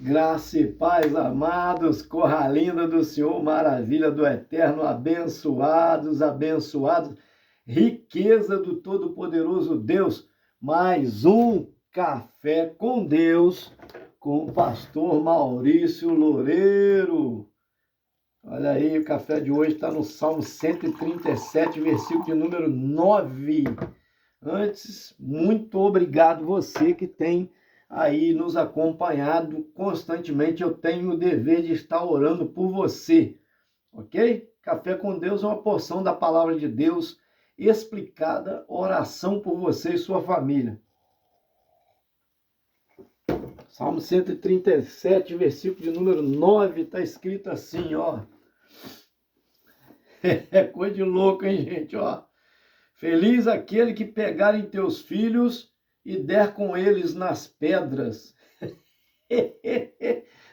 Graça e paz, amados, corra linda do Senhor, maravilha do Eterno, abençoados, abençoados, riqueza do Todo-Poderoso Deus, mais um Café com Deus, com o pastor Maurício Loureiro. Olha aí, o café de hoje está no Salmo 137, versículo de número 9. Antes, muito obrigado você que tem aí nos acompanhado constantemente. Eu tenho o dever de estar orando por você, ok? Café com Deus é uma porção da palavra de Deus explicada, oração por você e sua família. Salmo 137, versículo de número 9, está escrito assim, ó. É coisa de louco, hein, gente, ó. Feliz aquele que pegar em teus filhos e der com eles nas pedras.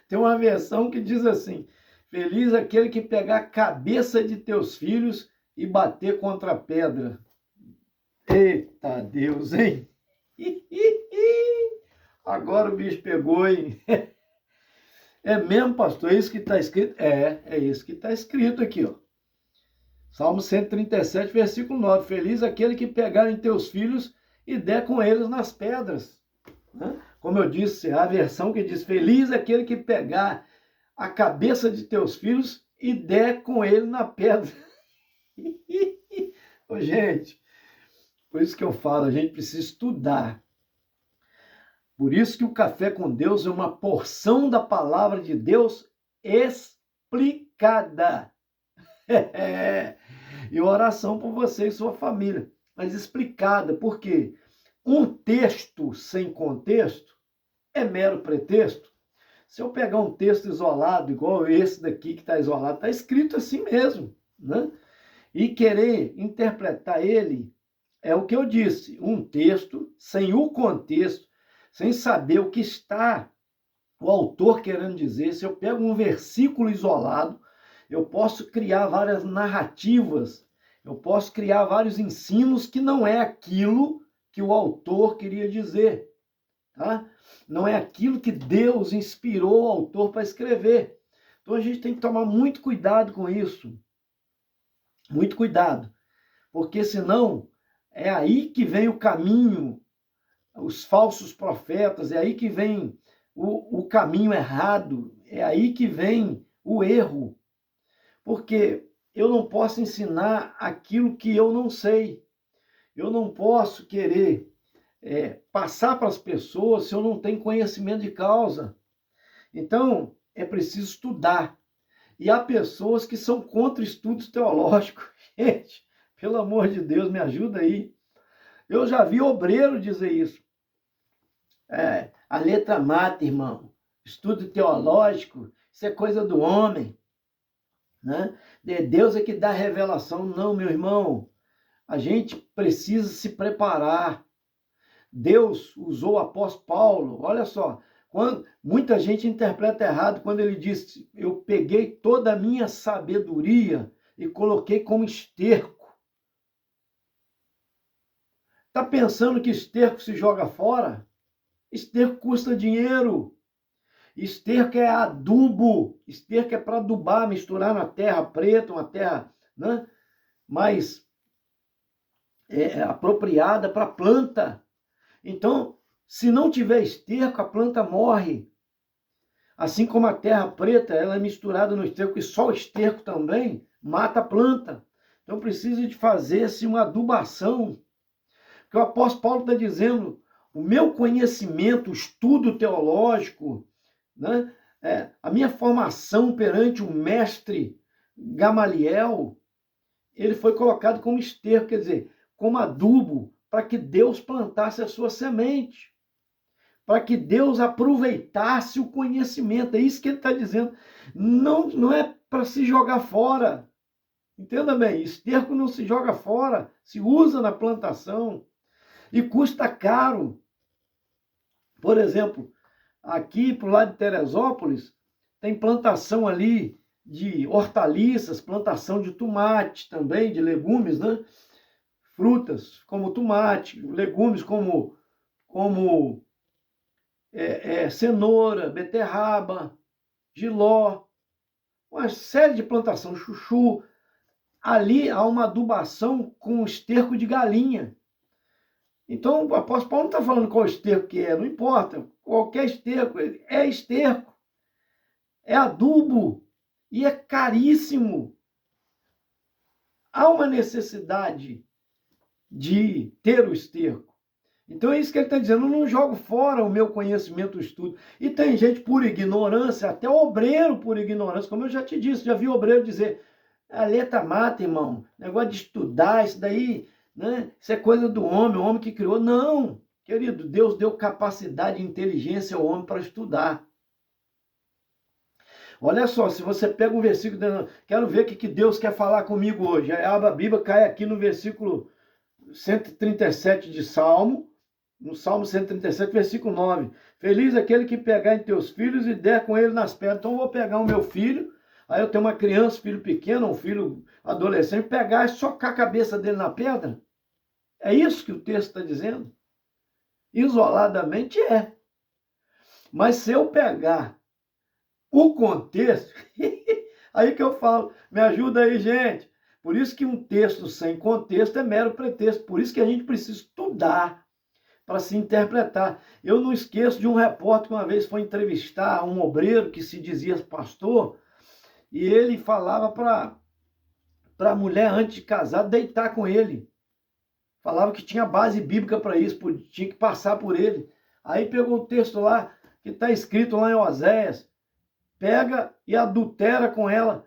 Tem uma versão que diz assim: feliz aquele que pegar a cabeça de teus filhos e bater contra a pedra. Eita Deus, hein? Agora o bicho pegou, hein? É mesmo, pastor? É isso que está escrito? É isso que está escrito aqui, ó. Salmo 137, versículo 9. Feliz aquele que pegar em teus filhos e der com eles nas pedras. Como eu disse, a versão que diz: feliz aquele que pegar a cabeça de teus filhos e der com ele na pedra. Ô, gente, por isso que eu falo, a gente precisa estudar. Por isso que o Café com Deus é uma porção da palavra de Deus explicada. E oração por você e sua família, mas explicada, porque um texto sem contexto é mero pretexto. Se eu pegar um texto isolado, igual esse daqui que está isolado, está escrito assim mesmo, né? E querer interpretar ele, é o que eu disse, um texto sem o contexto, sem saber o que está o autor querendo dizer. Se eu pego um versículo isolado, eu posso criar várias narrativas, eu posso criar vários ensinos que não é aquilo que o autor queria dizer, tá? Não é aquilo que Deus inspirou o autor para escrever. Então a gente tem que tomar muito cuidado com isso, muito cuidado, porque senão é aí que vem o caminho, os falsos profetas, é aí que vem o caminho errado, é aí que vem o erro. Porque eu não posso ensinar aquilo que eu não sei. Eu não posso querer passar para as pessoas se eu não tenho conhecimento de causa. Então, é preciso estudar. E há pessoas que são contra estudos teológicos. Gente, pelo amor de Deus, me ajuda aí. Eu já vi obreiro dizer isso. A letra mata, irmão. Estudo teológico, isso é coisa do homem. Né? Deus é que dá revelação. Não, meu irmão, a gente precisa se preparar. Deus usou o apóstolo Paulo, olha só, muita gente interpreta errado quando ele disse: eu peguei toda a minha sabedoria e coloquei como esterco. Está pensando que esterco se joga fora? Esterco custa dinheiro. Esterco é adubo, esterco é para adubar, misturar na terra preta, uma terra, né, mais apropriada para a planta. Então, se não tiver esterco, a planta morre. Assim como a terra preta, ela é misturada no esterco, e só o esterco também mata a planta. Então, precisa de fazer-se uma adubação. Porque o apóstolo Paulo está dizendo: o meu conhecimento, o estudo teológico, né? A minha formação perante o mestre Gamaliel, ele foi colocado como esterco, quer dizer, como adubo, para que Deus plantasse a sua semente, para que Deus aproveitasse o conhecimento. É isso que ele está dizendo. Não é para se jogar fora. Entenda bem, esterco não se joga fora, se usa na plantação e custa caro. Por exemplo, aqui para o lado de Teresópolis, tem plantação ali de hortaliças, plantação de tomate também, de legumes, né? Frutas como tomate, legumes como cenoura, beterraba, jiló, uma série de plantação, chuchu. Ali há uma adubação com esterco de galinha. Então, o apóstolo Paulo não está falando qual esterco que é, não importa. Qualquer esterco, é esterco, é adubo e é caríssimo. Há uma necessidade de ter o esterco. Então é isso que ele está dizendo, eu não jogo fora o meu conhecimento, o estudo. E tem gente por ignorância, até obreiro por ignorância, como eu já te disse, já vi obreiro dizer, a letra mata, irmão, negócio de estudar, isso daí, né? Isso é coisa do homem, o homem que criou. Não, querido, Deus deu capacidade e inteligência ao homem para estudar. Olha só, se você pega um versículo, quero ver o que Deus quer falar comigo hoje. Aí abre a Bíblia, cai aqui no versículo 137 de Salmo, no Salmo 137, versículo 9. Feliz aquele que pegar em teus filhos e der com ele nas pedras. Então eu vou pegar o meu filho, aí eu tenho uma criança, filho pequeno, um filho adolescente, pegar e socar a cabeça dele na pedra. É isso que o texto está dizendo? Isoladamente é. Mas se eu pegar o contexto, aí que eu falo, me ajuda aí, gente. Por isso que um texto sem contexto é mero pretexto. Por isso que a gente precisa estudar para se interpretar. Eu não esqueço de um repórter que uma vez foi entrevistar um obreiro que se dizia pastor, e ele falava para a mulher, antes de casar, deitar com ele. Falava que tinha base bíblica para isso, tinha que passar por ele. Aí pegou o texto lá, que está escrito lá em Oséias, pega e adultera com ela.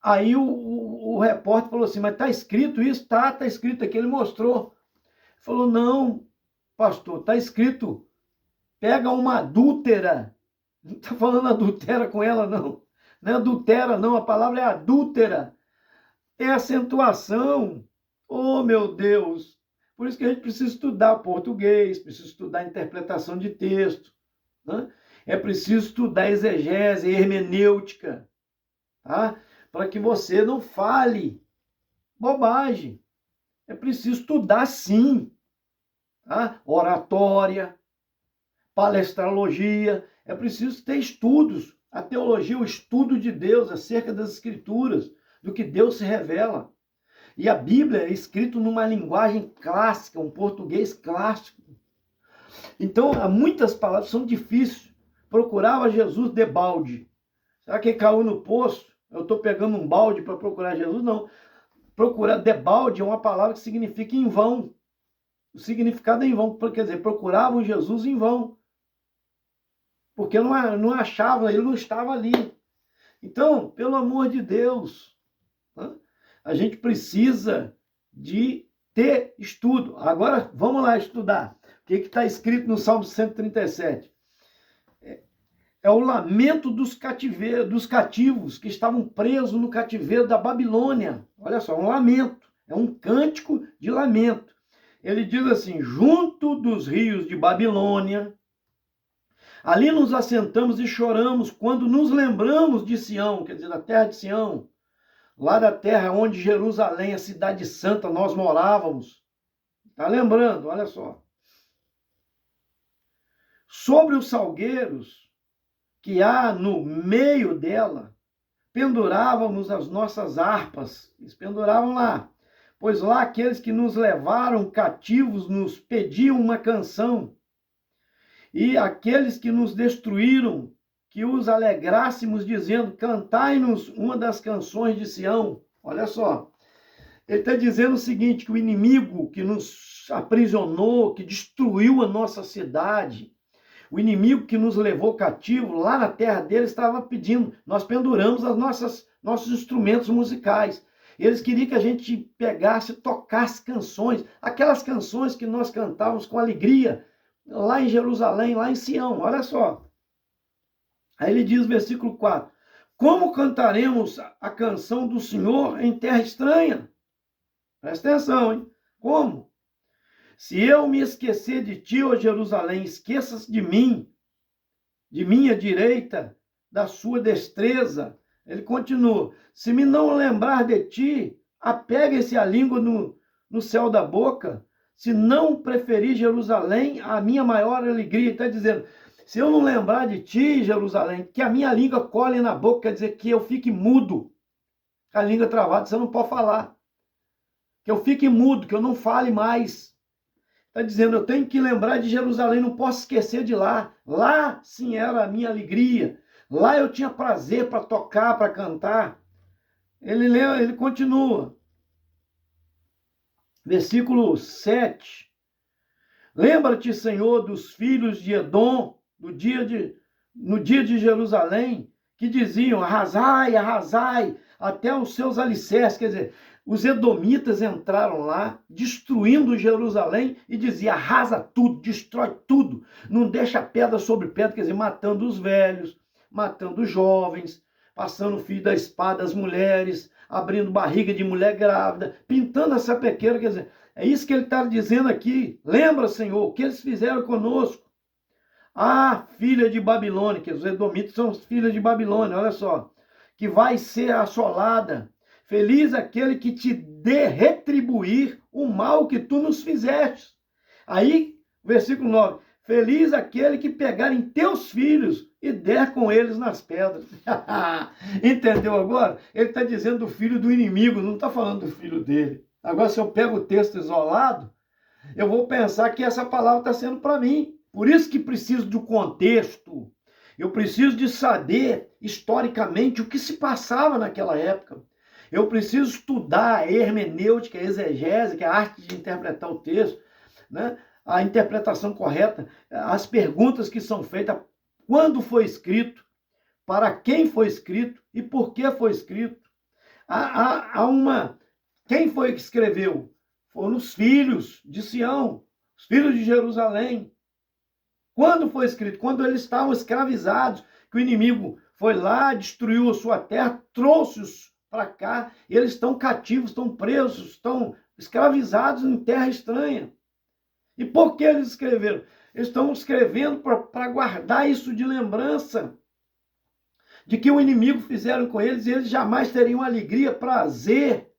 Aí o repórter falou assim, mas está escrito isso? Tá escrito aqui. Ele mostrou. Falou, não, pastor, está escrito, pega uma adúltera. Não está falando adultera com ela, não. Não é adultera, não. A palavra é adúltera. É acentuação. Oh, meu Deus. Por isso que a gente precisa estudar português, precisa estudar interpretação de texto, né? É preciso estudar exegese, hermenêutica, tá? Para que você não fale bobagem. É preciso estudar sim, tá? Oratória, palestrologia, é preciso ter estudos. A teologia, o estudo de Deus acerca das Escrituras, do que Deus se revela. E a Bíblia é escrita numa linguagem clássica, um português clássico. Então, há muitas palavras são difíceis. Procurava Jesus de balde. Será que caiu no poço? Eu estou pegando um balde para procurar Jesus? Não. Procurar de balde é uma palavra que significa em vão. O significado é em vão. Quer dizer, procuravam Jesus em vão. Porque não achavam, ele não estava ali. Então, pelo amor de Deus, né? A gente precisa de ter estudo. Agora, vamos lá estudar. O que está escrito no Salmo 137? É o lamento dos cativos que estavam presos no cativeiro da Babilônia. Olha só, um lamento. É um cântico de lamento. Ele diz assim, junto dos rios de Babilônia, ali nos assentamos e choramos quando nos lembramos de Sião, quer dizer, da terra de Sião, lá da terra onde Jerusalém, a cidade santa, nós morávamos. Está lembrando? Olha só. Sobre os salgueiros que há no meio dela, pendurávamos as nossas harpas. Eles penduravam lá. Pois lá aqueles que nos levaram cativos nos pediam uma canção. E aqueles que nos destruíram, que os alegrássemos, dizendo, cantai-nos uma das canções de Sião. Olha só, ele está dizendo o seguinte, que o inimigo que nos aprisionou, que destruiu a nossa cidade, o inimigo que nos levou cativo, lá na terra dele, estava pedindo, nós penduramos nossos instrumentos musicais. Eles queriam que a gente pegasse, tocasse canções, aquelas canções que nós cantávamos com alegria, lá em Jerusalém, lá em Sião, olha só. Aí ele diz, versículo 4, como cantaremos a canção do Senhor em terra estranha? Presta atenção, hein? Como? Se eu me esquecer de ti, ó Jerusalém, esqueças de mim, de minha direita, da sua destreza. Ele continua, se me não lembrar de ti, apegue-se a língua no céu da boca. se não preferir Jerusalém, a minha maior alegria. Está dizendo, se eu não lembrar de ti, Jerusalém, que a minha língua colhe na boca, quer dizer que eu fique mudo. A língua travada, você não pode falar. Que eu fique mudo, que eu não fale mais. Está dizendo, eu tenho que lembrar de Jerusalém, não posso esquecer de lá. Lá, sim, era a minha alegria. Lá eu tinha prazer para tocar, para cantar. Ele continua. Versículo 7. Lembra-te, Senhor, dos filhos de Edom, no dia de Jerusalém, que diziam, arrasai, arrasai, até os seus alicerces. Quer dizer, os edomitas entraram lá, destruindo Jerusalém, e dizia, arrasa tudo, destrói tudo, não deixa pedra sobre pedra, quer dizer, matando os velhos, matando os jovens, passando o fio da espada às mulheres, abrindo barriga de mulher grávida, pintando a sapequeira, quer dizer, é isso que ele está dizendo aqui. Lembra, Senhor, o que eles fizeram conosco? Ah, filha de Babilônia, que os edomitas são os filhos de Babilônia, olha só, que vai ser assolada. Feliz aquele que te dê retribuir o mal que tu nos fizeste. Aí, versículo 9. Feliz aquele que pegar em teus filhos e der com eles nas pedras. Entendeu agora? Ele está dizendo do filho do inimigo, não está falando do filho dele. Agora, se eu pego o texto isolado, eu vou pensar que essa palavra está sendo para mim. Por isso que preciso do contexto. Eu preciso de saber, historicamente, o que se passava naquela época. Eu preciso estudar a hermenêutica, a exegese, a arte de interpretar o texto, né? A interpretação correta, as perguntas que são feitas, quando foi escrito, para quem foi escrito e por que foi escrito. Quem foi que escreveu? Foram os filhos de Sião, os filhos de Jerusalém. Quando foi escrito? Quando eles estavam escravizados, que o inimigo foi lá, destruiu a sua terra, trouxe-os para cá, e eles estão cativos, estão presos, estão escravizados em terra estranha. E por que eles escreveram? Eles estão escrevendo para guardar isso de lembrança, de que o inimigo fizeram com eles, e eles jamais teriam alegria, prazer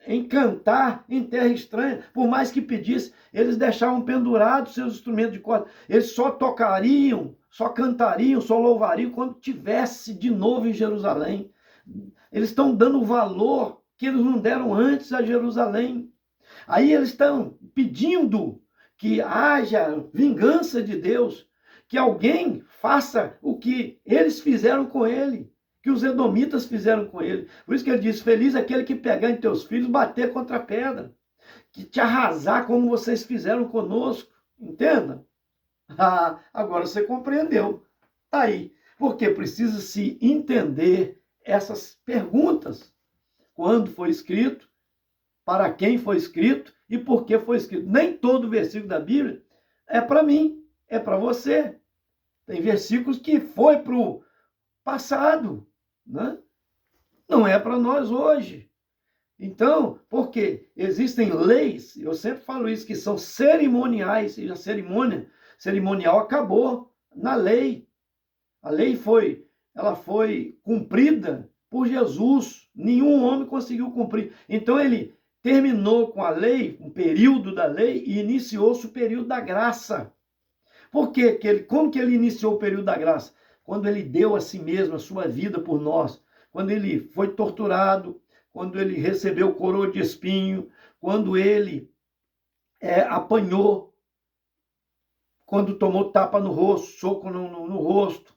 em cantar em terra estranha, por mais que pedisse, eles deixavam pendurados seus instrumentos de corda, eles só tocariam, só cantariam, só louvariam quando tivesse de novo em Jerusalém. Eles estão dando o valor que eles não deram antes a Jerusalém. Aí eles estão pedindo que haja vingança de Deus, que alguém faça o que eles fizeram com ele, que os edomitas fizeram com ele. Por isso que ele diz, feliz aquele que pegar em teus filhos, bater contra a pedra, que te arrasar como vocês fizeram conosco. Entenda? Ah, agora você compreendeu. Está aí. Porque precisa se entender essas perguntas. Quando foi escrito, para quem foi escrito e por que foi escrito. Nem todo versículo da Bíblia é para mim, é para você. Tem versículos que foi para o passado, né? Não é para nós hoje. Então, porque existem leis, eu sempre falo isso, que são cerimoniais, e a cerimonial acabou na lei. A lei ela foi cumprida por Jesus. Nenhum homem conseguiu cumprir. Então ele terminou com a lei, um período da lei, e iniciou-se o período da graça. Por quê? Como que ele iniciou o período da graça? Quando ele deu a si mesmo a sua vida por nós, quando ele foi torturado, quando ele recebeu coroa de espinho, quando ele apanhou, quando tomou tapa no rosto, soco no rosto,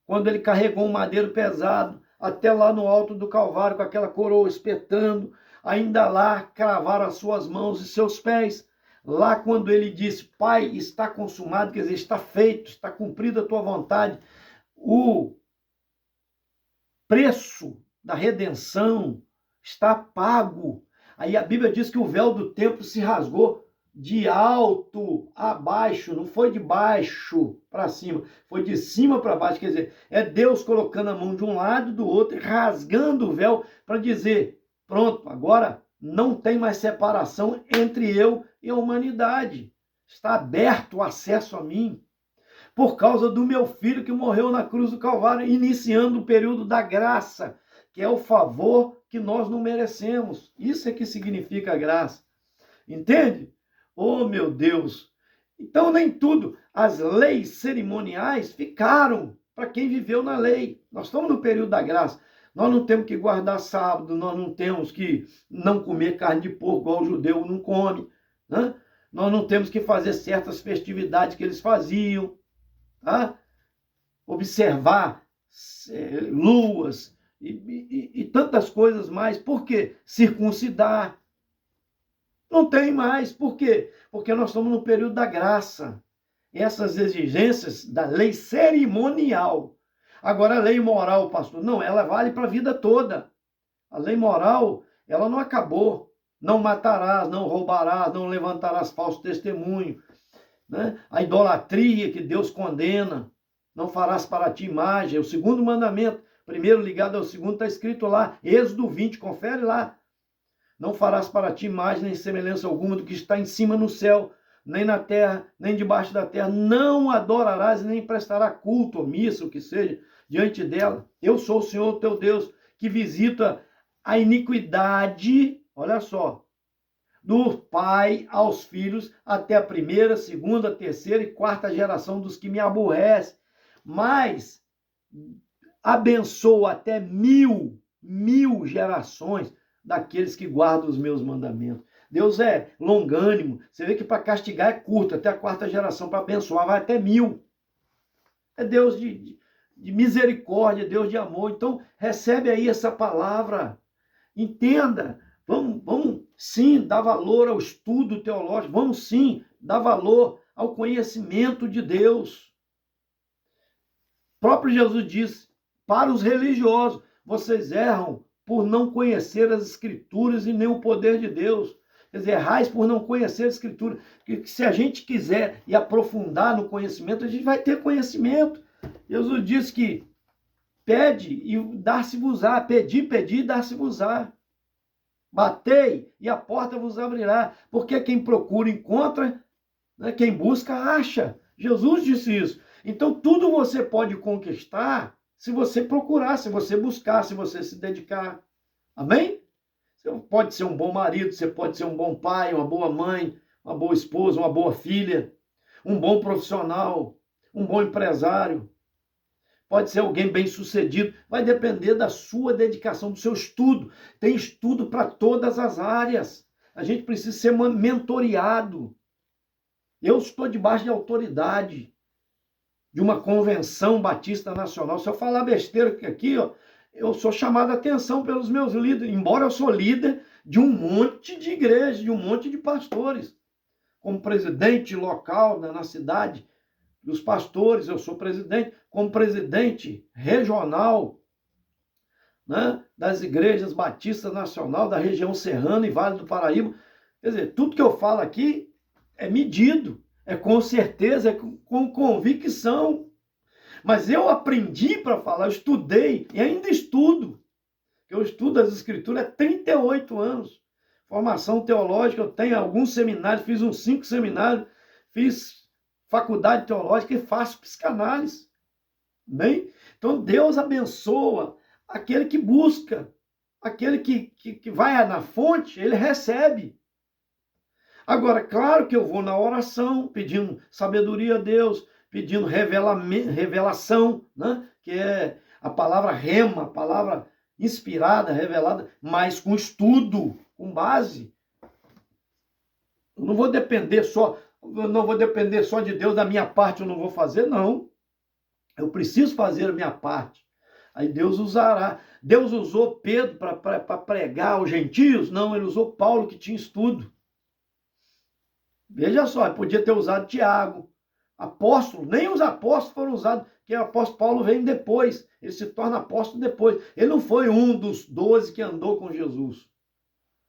quando ele carregou um madeiro pesado até lá no alto do Calvário com aquela coroa espetando, ainda lá cravaram as suas mãos e seus pés. Lá quando ele disse, Pai, está consumado, quer dizer, está feito, está cumprida a tua vontade, o preço da redenção está pago. Aí a Bíblia diz que o véu do templo se rasgou de alto a baixo, não foi de baixo para cima, foi de cima para baixo, quer dizer, é Deus colocando a mão de um lado e do outro, rasgando o véu para dizer, pronto, agora não tem mais separação entre eu e a humanidade. Está aberto o acesso a mim. Por causa do meu filho que morreu na cruz do Calvário, iniciando o período da graça, que é o favor que nós não merecemos. Isso é que significa graça. Entende? Oh, meu Deus! Então, nem tudo. As leis cerimoniais ficaram para quem viveu na lei. Nós estamos no período da graça. Nós não temos que guardar sábado, nós não temos que não comer carne de porco, igual o judeu não come, né? Nós não temos que fazer certas festividades que eles faziam, tá? Observar luas e tantas coisas mais. Por quê? Circuncidar. Não tem mais. Por quê? Porque nós estamos no período da graça. Essas exigências da lei cerimonial. Agora, a lei moral, pastor, não, ela vale para a vida toda. A lei moral, ela não acabou. Não matarás, não roubarás, não levantarás falso testemunho, né? A idolatria que Deus condena. Não farás para ti imagem. É o segundo mandamento. Primeiro ligado ao segundo está escrito lá. Êxodo 20, confere lá. Não farás para ti imagem nem semelhança alguma do que está em cima no céu, nem na terra, nem debaixo da terra. Não adorarás nem prestará culto ou missa, o que seja, diante dela. Eu sou o Senhor teu Deus, que visita a iniquidade, olha só, do pai aos filhos, até a primeira, segunda, terceira e quarta geração dos que me aborrecem. Mas abençoo até mil gerações daqueles que guardam os meus mandamentos. Deus é longânimo. Você vê que para castigar é curto, até a quarta geração, para abençoar vai até 1000. É Deus de misericórdia, Deus de amor. Então, recebe aí essa palavra. Entenda. Vamos sim dar valor ao estudo teológico. Vamos sim dar valor ao conhecimento de Deus. O próprio Jesus disse para os religiosos: vocês erram por não conhecer as Escrituras e nem o poder de Deus. Quer dizer, errais por não conhecer a Escritura. Porque se a gente quiser e aprofundar no conhecimento, a gente vai ter conhecimento. Jesus disse que pede e dar-se-vos-á. Pedi, e dar-se-vos-á. Batei e a porta vos abrirá. Porque quem procura encontra, né? Quem busca acha. Jesus disse isso. Então tudo você pode conquistar se você procurar, se você buscar, se você se dedicar. Amém? Você pode ser um bom marido, você pode ser um bom pai, uma boa mãe, uma boa esposa, uma boa filha, um bom profissional, um bom empresário. Pode ser alguém bem-sucedido. Vai depender da sua dedicação, do seu estudo. Tem estudo para todas as áreas. A gente precisa ser mentoreado. Eu estou debaixo de autoridade de uma convenção batista nacional. Se eu falar besteira aqui, ó, eu sou chamado a atenção pelos meus líderes, embora eu sou líder de um monte de igrejas, de um monte de pastores. Como presidente local na cidade dos pastores, eu sou presidente. Como presidente regional, né, das igrejas batistas nacional, da região serrana e Vale do Paraíba. Quer dizer, tudo que eu falo aqui é medido, é com certeza, é com convicção. Mas eu aprendi para falar, eu estudei e ainda estudo. Eu estudo as Escrituras há 38 anos. Formação teológica, eu tenho alguns seminários, fiz uns 5 seminários, fiz faculdade teológica e faço psicanálise. Bem? Então Deus abençoa aquele que busca, aquele que vai na fonte, ele recebe. Agora, claro que eu vou na oração, pedindo sabedoria a Deus, pedindo revelação, né? Que é a palavra rema, a palavra inspirada, revelada, mas com estudo, com base. Eu não vou depender só de Deus, da minha parte eu não vou fazer, não. Eu preciso fazer a minha parte. Aí Deus usará. Deus usou Pedro para pregar aos gentios? Não, ele usou Paulo, que tinha estudo. Veja só, ele podia ter usado Tiago, apóstolo. Nem os apóstolos foram usados, porque o apóstolo Paulo vem depois. Ele se torna apóstolo depois. Ele não foi um dos 12 que andou com Jesus.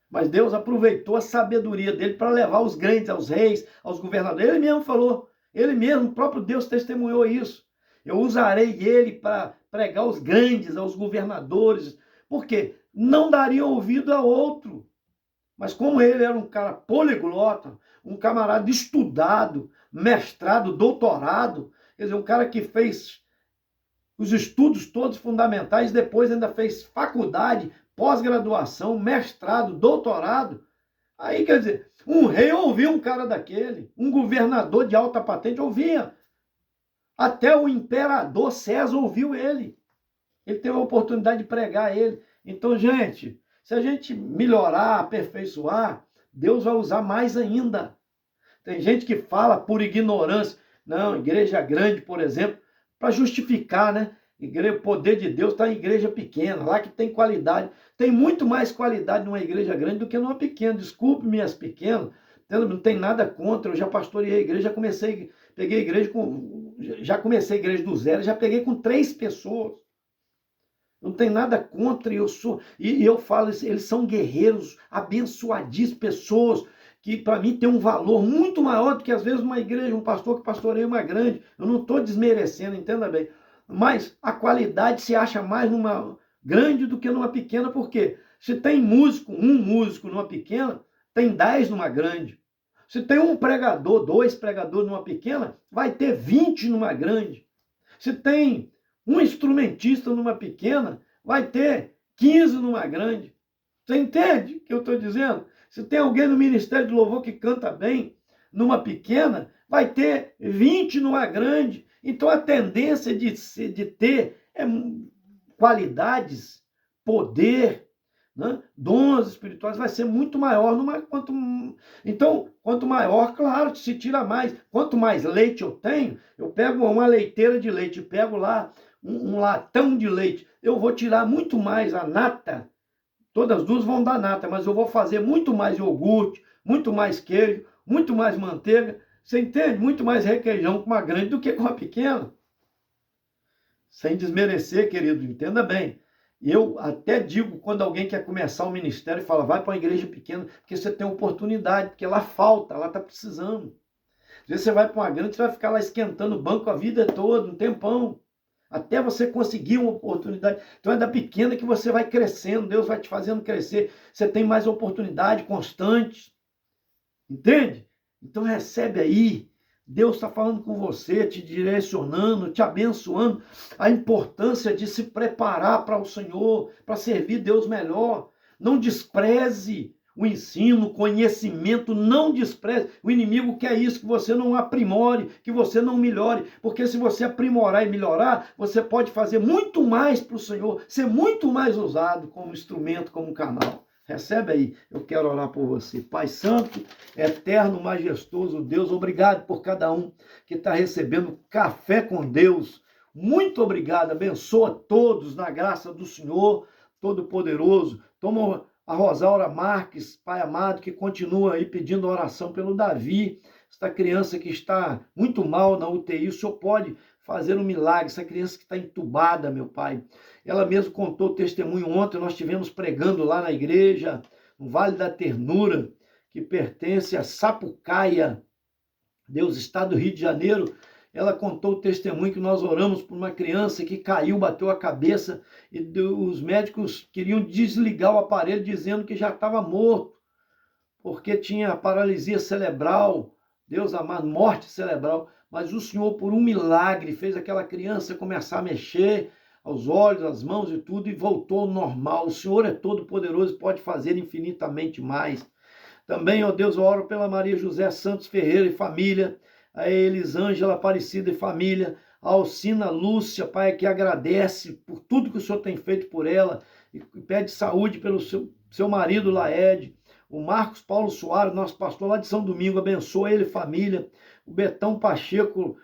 Mas Deus aproveitou a sabedoria dele para levar os grandes, aos reis, aos governadores. Ele mesmo falou, ele mesmo, o próprio Deus testemunhou isso. Eu usarei ele para pregar aos grandes, aos governadores, porque não daria ouvido a outro. Mas como ele era um cara poliglota, um camarada estudado, mestrado, doutorado, quer dizer, um cara que fez os estudos todos fundamentais, depois ainda fez faculdade, pós-graduação, mestrado, doutorado, Aí, quer dizer, um rei ouvia um cara daquele, um governador de alta patente ouvia. Até o imperador César ouviu ele. Ele teve a oportunidade de pregar ele. Então, gente, se a gente melhorar, aperfeiçoar, Deus vai usar mais ainda. Tem gente que fala por ignorância. Não, igreja grande, por exemplo, para justificar, né? O poder de Deus está em igreja pequena, lá que tem qualidade. Tem muito mais qualidade numa igreja grande do que numa pequena. Desculpe-me as pequenas, não tem nada contra. Eu já pastoreei a igreja, peguei a igreja já comecei a igreja do zero, já peguei com 3 pessoas. Não tem nada contra, eu falo, eles são guerreiros, abençoadíssimos, pessoas que para mim tem um valor muito maior do que às vezes uma igreja, um pastor que pastoreia uma grande. Eu não estou desmerecendo, entenda bem. Mas a qualidade se acha mais numa grande do que numa pequena, porque se tem um músico numa pequena, tem 10 numa grande. Se tem um pregador, 2 pregadores numa pequena, vai ter 20 numa grande. Se tem um instrumentista numa pequena, vai ter 15 numa grande. Você entende o que eu estou dizendo? Se tem alguém no ministério de louvor que canta bem, numa pequena, vai ter 20 numa grande. Então a tendência de ter qualidades, poder, né, dons espirituais vai ser muito maior. Então, quanto maior, claro, se tira mais. Quanto mais leite eu tenho, eu pego uma leiteira de leite, pego lá um latão de leite, eu vou tirar muito mais a nata. Todas as duas vão dar nata, mas eu vou fazer muito mais iogurte, muito mais queijo, muito mais manteiga. Você entende? Muito mais requeijão com uma grande do que com uma pequena. Sem desmerecer, querido, entenda bem. Eu até digo, quando alguém quer começar um ministério, fala, vai para uma igreja pequena, porque você tem oportunidade, porque lá falta, lá está precisando. Às vezes você vai para uma grande, você vai ficar lá esquentando o banco a vida toda, um tempão, até você conseguir uma oportunidade. Então é da pequena que você vai crescendo, Deus vai te fazendo crescer, você tem mais oportunidade constante, entende? Então recebe aí, Deus está falando com você, te direcionando, te abençoando, a importância de se preparar para o Senhor, para servir Deus melhor. Não despreze o ensino, o conhecimento, não despreze. O inimigo quer isso, que você não aprimore, que você não melhore, porque se você aprimorar e melhorar, você pode fazer muito mais para o Senhor, ser muito mais usado como instrumento, como canal. Recebe aí, eu quero orar por você. Pai Santo, eterno, majestoso Deus, obrigado por cada um que está recebendo café com Deus. Muito obrigado, abençoa todos na graça do Senhor Todo-Poderoso. Toma a Rosaura Marques, Pai amado, que continua aí pedindo oração pelo Davi, esta criança que está muito mal na UTI, o Senhor pode fazer um milagre, essa criança que está entubada, meu Pai. Ela mesmo contou o testemunho ontem, nós estivemos pregando lá na igreja, no Vale da Ternura, que pertence a Sapucaia, Deus, estado do Rio de Janeiro. Ela contou o testemunho que nós oramos por uma criança que caiu, bateu a cabeça e os médicos queriam desligar o aparelho dizendo que já estava morto, porque tinha paralisia cerebral, Deus amado, morte cerebral. Mas o Senhor, por um milagre, fez aquela criança começar a mexer aos olhos, às mãos e tudo, e voltou ao normal. O Senhor é todo poderoso e pode fazer infinitamente mais. Também, ó Deus, eu oro pela Maria José Santos Ferreira e família, a Elisângela Aparecida e família, a Alcina Lúcia, Pai, que agradece por tudo que o Senhor tem feito por ela e pede saúde pelo seu marido Laede, o Marcos Paulo Soares, nosso pastor lá de São Domingo, abençoa ele e família, o Betão Pacheco,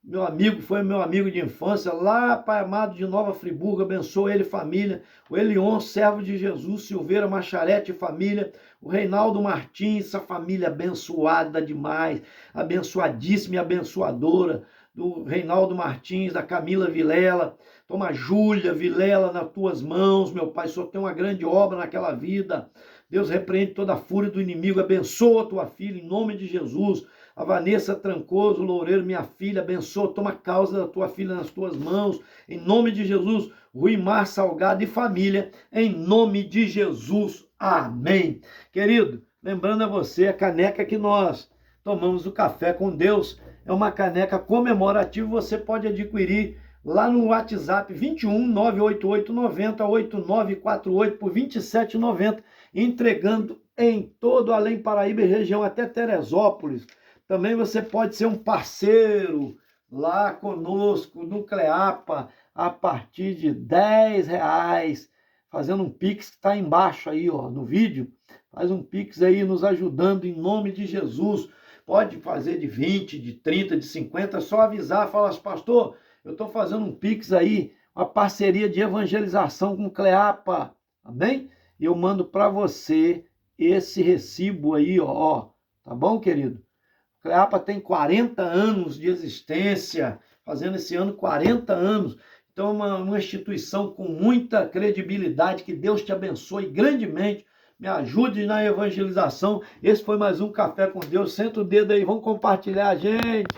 meu amigo, foi meu amigo de infância, lá, Pai amado, de Nova Friburgo, abençoa ele e família, o Elion, servo de Jesus, Silveira Macharete e família, o Reinaldo Martins, essa família abençoada demais, abençoadíssima e abençoadora, do Reinaldo Martins, da Camila Vilela, toma Júlia Vilela nas tuas mãos, meu Pai, só tem uma grande obra naquela vida, Deus repreende toda a fúria do inimigo, abençoa a tua filha, em nome de Jesus. A Vanessa Trancoso Loureiro, minha filha, abençoa, toma a causa da tua filha nas tuas mãos, em nome de Jesus. Ruimar Salgado e família, em nome de Jesus. Amém. Querido, lembrando a você, a caneca que nós tomamos do Café com Deus é uma caneca comemorativa, você pode adquirir lá no WhatsApp 21 988 90 8948 por R$ 27,90, entregando em todo Além Paraíba e região, até Teresópolis. Também você pode ser um parceiro lá conosco no Cleapa a partir de R$10, fazendo um Pix que está embaixo aí, ó, no vídeo. Faz um Pix aí nos ajudando em nome de Jesus. Pode fazer de 20, de 30, de 50, só avisar, fala assim, pastor, eu estou fazendo um Pix aí, uma parceria de evangelização com o Cleapa, amém? E eu mando para você esse recibo aí, ó, tá bom, querido? O Cleapa tem 40 anos de existência, fazendo esse ano 40 anos. Então, uma instituição com muita credibilidade, que Deus te abençoe grandemente, me ajude na evangelização. Esse foi mais um Café com Deus. Senta o dedo aí, vamos compartilhar, gente.